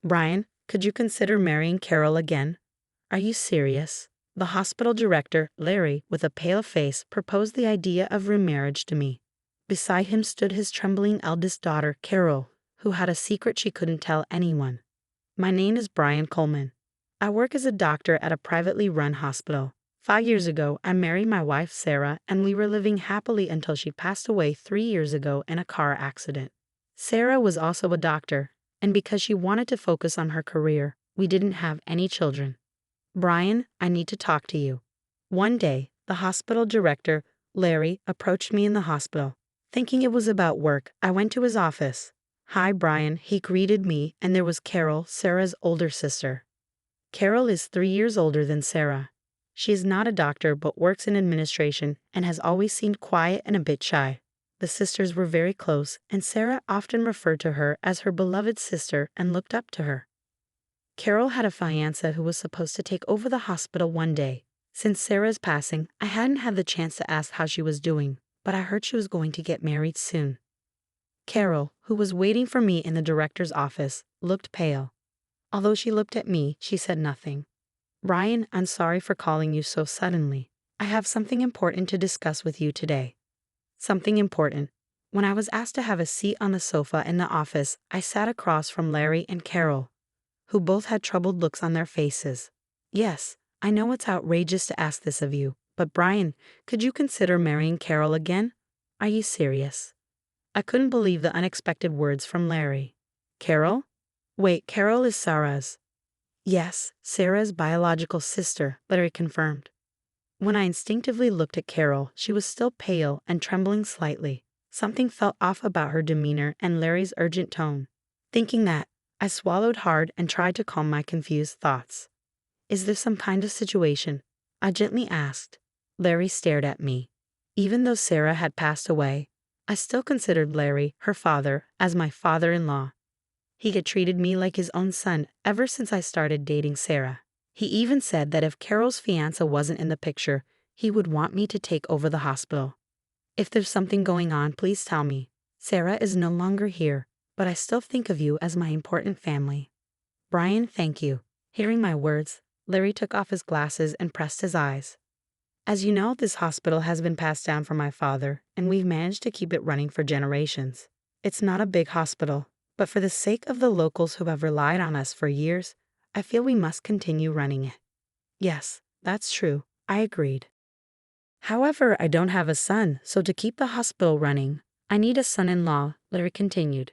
Brian, could you consider marrying Carol again? Are you serious? The hospital director, Larry, with a pale face, proposed the idea of remarriage to me. Beside him stood his trembling eldest daughter, Carol, who had a secret she couldn't tell anyone. My name is Brian Coleman. I work as a doctor at a privately run hospital. 5 years ago, I married my wife, Sarah, and we were living happily until she passed away 3 years ago in a car accident. Sarah was also a doctor, and because she wanted to focus on her career, we didn't have any children. Brian, I need to talk to you. One day, the hospital director, Larry, approached me in the hospital. Thinking it was about work, I went to his office. Hi, Brian, he greeted me, and there was Carol, Sarah's older sister. Carol is 3 years older than Sarah. She is not a doctor but works in administration and has always seemed quiet and a bit shy. The sisters were very close, and Sarah often referred to her as her beloved sister and looked up to her. Carol had a fiancé who was supposed to take over the hospital one day. Since Sarah's passing, I hadn't had the chance to ask how she was doing, but I heard she was going to get married soon. Carol, who was waiting for me in the director's office, looked pale. Although she looked at me, she said nothing. Brian, I'm sorry for calling you so suddenly. I have something important to discuss with you today. Something important. When I was asked to have a seat on the sofa in the office, I sat across from Larry and Carol, who both had troubled looks on their faces. Yes, I know it's outrageous to ask this of you, but Brian, could you consider marrying Carol again? Are you serious? I couldn't believe the unexpected words from Larry. Carol? Wait, Carol is Sarah's. Yes, Sarah's biological sister, Larry confirmed. When I instinctively looked at Carol, she was still pale and trembling slightly. Something felt off about her demeanor and Larry's urgent tone. Thinking that, I swallowed hard and tried to calm my confused thoughts. Is there some kind of situation? I gently asked. Larry stared at me. Even though Sarah had passed away, I still considered Larry, her father, as my father-in-law. He had treated me like his own son ever since I started dating Sarah. He even said that if Carol's fiancé wasn't in the picture, he would want me to take over the hospital. If there's something going on, please tell me. Sarah is no longer here, but I still think of you as my important family. Brian, thank you. Hearing my words, Larry took off his glasses and pressed his eyes. As you know, this hospital has been passed down from my father, and we've managed to keep it running for generations. It's not a big hospital, but for the sake of the locals who have relied on us for years, I feel we must continue running it. Yes, that's true, I agreed. However, I don't have a son, so to keep the hospital running, I need a son-in-law, Larry continued.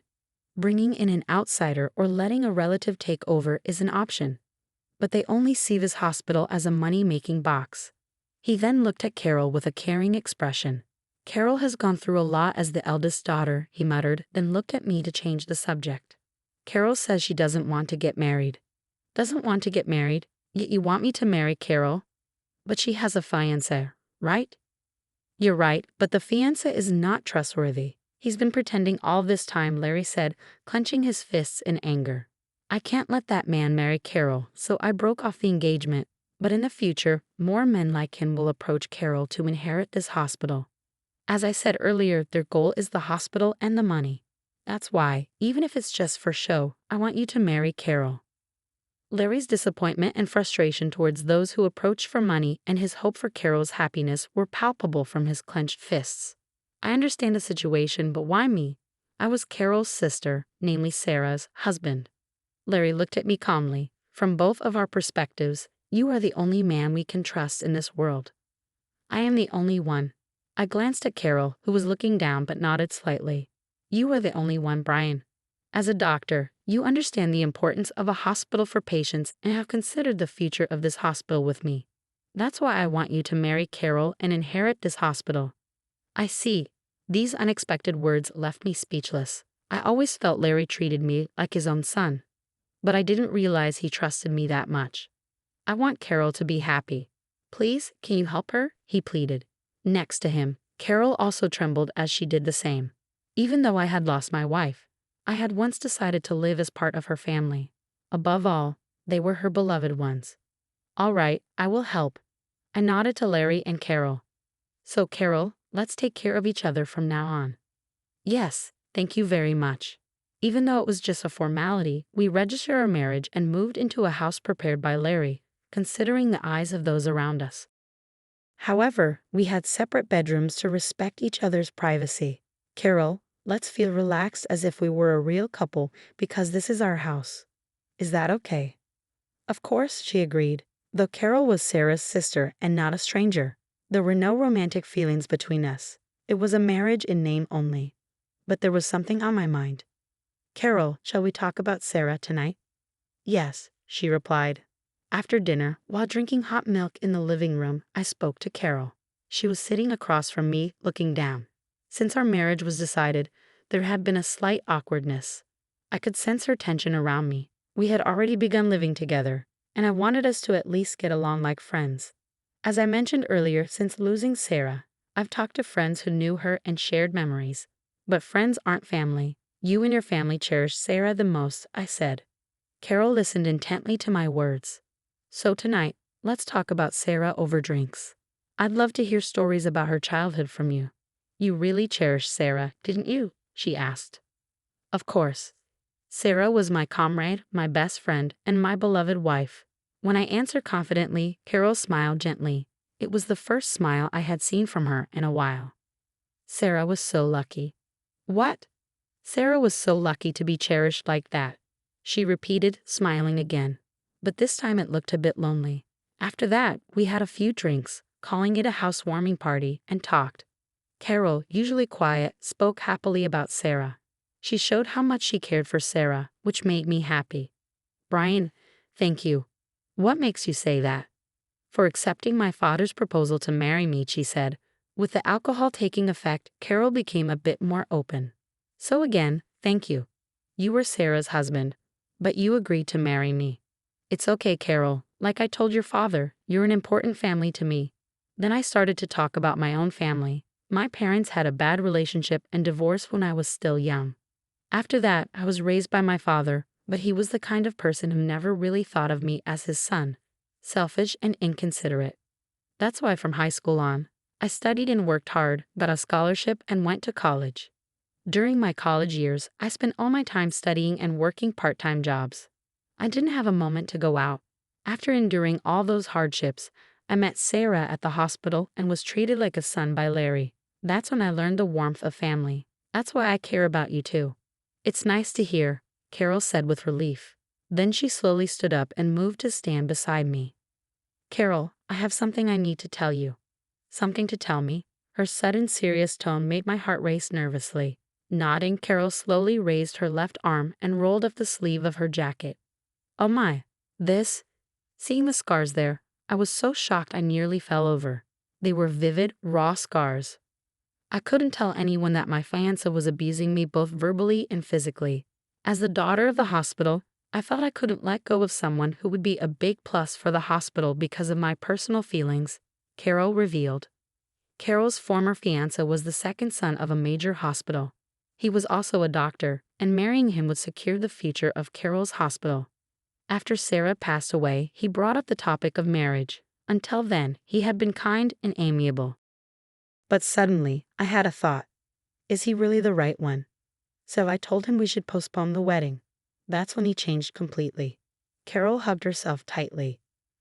Bringing in an outsider or letting a relative take over is an option, but they only see this hospital as a money-making box. He then looked at Carol with a caring expression. Carol has gone through a lot as the eldest daughter, he muttered, then looked at me to change the subject. Carol says she doesn't want to get married. Doesn't want to get married, yet you want me to marry Carol? But she has a fiancé, right? You're right, but the fiancé is not trustworthy. He's been pretending all this time, Larry said, clenching his fists in anger. I can't let that man marry Carol, so I broke off the engagement. But in the future, more men like him will approach Carol to inherit this hospital. As I said earlier, their goal is the hospital and the money. That's why, even if it's just for show, I want you to marry Carol. Larry's disappointment and frustration towards those who approach for money and his hope for Carol's happiness were palpable from his clenched fists. I understand the situation, but why me? I was Carol's sister, namely Sarah's, husband. Larry looked at me calmly. From both of our perspectives, you are the only man we can trust in this world. I am the only one. I glanced at Carol, who was looking down but nodded slightly. You are the only one, Brian. As a doctor, you understand the importance of a hospital for patients and have considered the future of this hospital with me. That's why I want you to marry Carol and inherit this hospital. I see. These unexpected words left me speechless. I always felt Larry treated me like his own son, but I didn't realize he trusted me that much. I want Carol to be happy. Please, can you help her? He pleaded. Next to him, Carol also trembled as she did the same. Even though I had lost my wife, I had once decided to live as part of her family. Above all, they were her beloved ones. All right, I will help. I nodded to Larry and Carol. So Carol, let's take care of each other from now on. Yes, thank you very much. Even though it was just a formality, we registered our marriage and moved into a house prepared by Larry, considering the eyes of those around us. However, we had separate bedrooms to respect each other's privacy. Carol, let's feel relaxed as if we were a real couple because this is our house. Is that okay? Of course, she agreed. Though Carol was Sarah's sister and not a stranger, there were no romantic feelings between us. It was a marriage in name only. But there was something on my mind. Carol, shall we talk about Sarah tonight? Yes, she replied. After dinner, while drinking hot milk in the living room, I spoke to Carol. She was sitting across from me, looking down. Since our marriage was decided, there had been a slight awkwardness. I could sense her tension around me. We had already begun living together, and I wanted us to at least get along like friends. As I mentioned earlier, since losing Sarah, I've talked to friends who knew her and shared memories. But friends aren't family. You and your family cherish Sarah the most, I said. Carol listened intently to my words. So tonight, let's talk about Sarah over drinks. I'd love to hear stories about her childhood from you. You really cherished Sarah, didn't you? She asked. Of course. Sarah was my comrade, my best friend, and my beloved wife. When I answered confidently, Carol smiled gently. It was the first smile I had seen from her in a while. Sarah was so lucky. What? Sarah was so lucky to be cherished like that, she repeated, smiling again. But this time it looked a bit lonely. After that, we had a few drinks, calling it a housewarming party, and talked. Carol, usually quiet, spoke happily about Sarah. She showed how much she cared for Sarah, which made me happy. Brian, thank you. What makes you say that? For accepting my father's proposal to marry me, she said. With the alcohol taking effect, Carol became a bit more open. So again, thank you. You were Sarah's husband, but you agreed to marry me. It's okay, Carol. Like I told your father, you're an important family to me. Then I started to talk about my own family. My parents had a bad relationship and divorced when I was still young. After that, I was raised by my father, but he was the kind of person who never really thought of me as his son. Selfish and inconsiderate. That's why from high school on, I studied and worked hard, got a scholarship, and went to college. During my college years, I spent all my time studying and working part-time jobs. I didn't have a moment to go out. After enduring all those hardships, I met Sarah at the hospital and was treated like a son by Larry. That's when I learned the warmth of family. That's why I care about you too. It's nice to hear, Carol said with relief. Then she slowly stood up and moved to stand beside me. Carol, I have something I need to tell you. Something to tell me? Her sudden serious tone made my heart race nervously. Nodding, Carol slowly raised her left arm and rolled up the sleeve of her jacket. Oh my, this? Seeing the scars there, I was so shocked I nearly fell over. They were vivid, raw scars. I couldn't tell anyone that my fiancé was abusing me both verbally and physically. As the daughter of the hospital, I felt I couldn't let go of someone who would be a big plus for the hospital because of my personal feelings, Carol revealed. Carol's former fiancé was the second son of a major hospital. He was also a doctor, and marrying him would secure the future of Carol's hospital. After Sarah passed away, he brought up the topic of marriage. Until then, he had been kind and amiable. But suddenly, I had a thought. Is he really the right one? So I told him we should postpone the wedding. That's when he changed completely. Carol hugged herself tightly.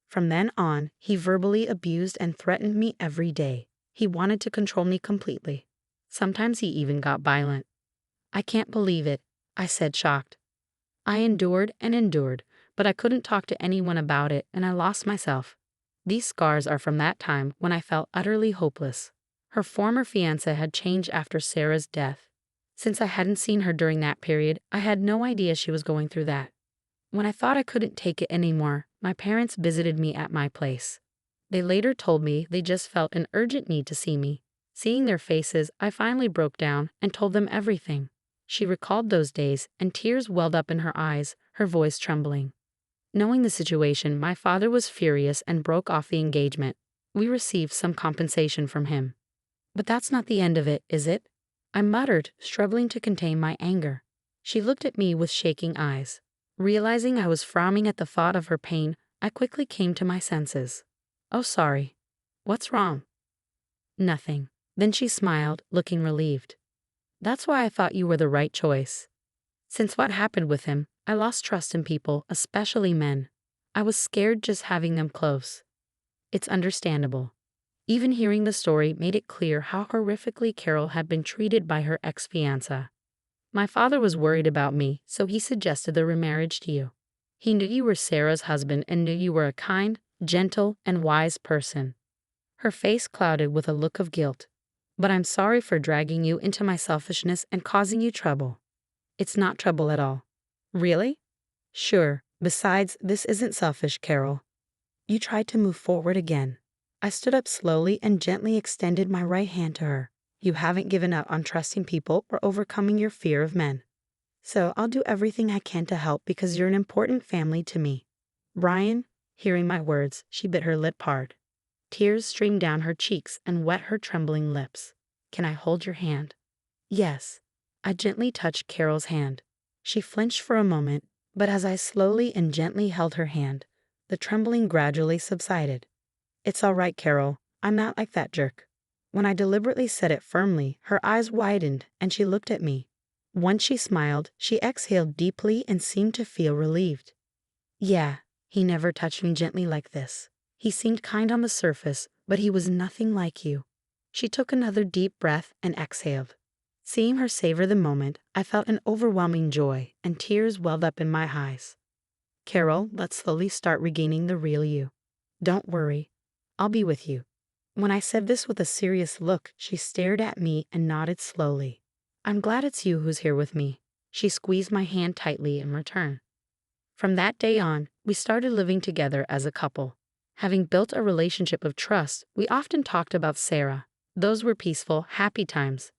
From then on, he verbally abused and threatened me every day. He wanted to control me completely. Sometimes he even got violent. I can't believe it, I said, shocked. I endured and endured, but I couldn't talk to anyone about it, and I lost myself. These scars are from that time when I felt utterly hopeless. Her former fiancé had changed after Sarah's death. Since I hadn't seen her during that period, I had no idea she was going through that. When I thought I couldn't take it anymore, my parents visited me at my place. They later told me they just felt an urgent need to see me. Seeing their faces, I finally broke down and told them everything. She recalled those days, and tears welled up in her eyes, her voice trembling. Knowing the situation, my father was furious and broke off the engagement. We received some compensation from him. But that's not the end of it, is it? I muttered, struggling to contain my anger. She looked at me with shaking eyes. Realizing I was frowning at the thought of her pain, I quickly came to my senses. Oh, sorry. What's wrong? Nothing. Then she smiled, looking relieved. That's why I thought you were the right choice. Since what happened with him, I lost trust in people, especially men. I was scared just having them close. It's understandable. Even hearing the story made it clear how horrifically Carol had been treated by her ex-fiancé. My father was worried about me, so he suggested the remarriage to you. He knew you were Sarah's husband and knew you were a kind, gentle, and wise person. Her face clouded with a look of guilt. But I'm sorry for dragging you into my selfishness and causing you trouble. It's not trouble at all. Really? Sure. Besides, this isn't selfish, Carol. You tried to move forward again. I stood up slowly and gently extended my right hand to her. You haven't given up on trusting people or overcoming your fear of men. So I'll do everything I can to help because you're an important family to me. Brian, hearing my words, she bit her lip hard. Tears streamed down her cheeks and wet her trembling lips. Can I hold your hand? Yes. I gently touched Carol's hand. She flinched for a moment, but as I slowly and gently held her hand, the trembling gradually subsided. It's all right, Carol. I'm not like that jerk. When I deliberately said it firmly, her eyes widened and she looked at me. Once she smiled, she exhaled deeply and seemed to feel relieved. Yeah, he never touched me gently like this. He seemed kind on the surface, but he was nothing like you. She took another deep breath and exhaled. Seeing her savor the moment, I felt an overwhelming joy, and tears welled up in my eyes. Carol, let's slowly start regaining the real you. Don't worry. I'll be with you. When I said this with a serious look, she stared at me and nodded slowly. I'm glad it's you who's here with me. She squeezed my hand tightly in return. From that day on, we started living together as a couple. Having built a relationship of trust, we often talked about Sarah. Those were peaceful, happy times.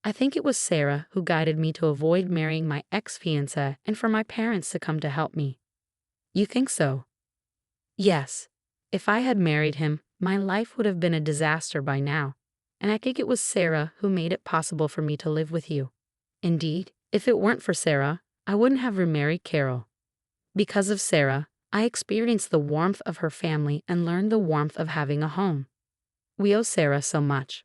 I think it was Sarah who guided me to avoid marrying my ex-fiancé and for my parents to come to help me. You think so? Yes. If I had married him, my life would have been a disaster by now. And I think it was Sarah who made it possible for me to live with you. Indeed, if it weren't for Sarah, I wouldn't have remarried Carol. Because of Sarah, I experienced the warmth of her family and learned the warmth of having a home. We owe Sarah so much.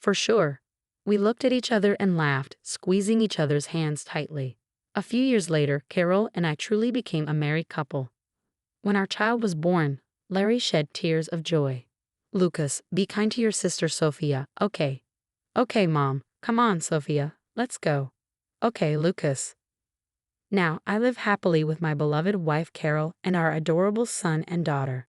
For sure. We looked at each other and laughed, squeezing each other's hands tightly. A few years later, Carol and I truly became a married couple. When our child was born, Larry shed tears of joy. Lucas, be kind to your sister Sophia, okay? Okay, Mom. Come on, Sophia. Let's go. Okay, Lucas. Now, I live happily with my beloved wife Carol and our adorable son and daughter.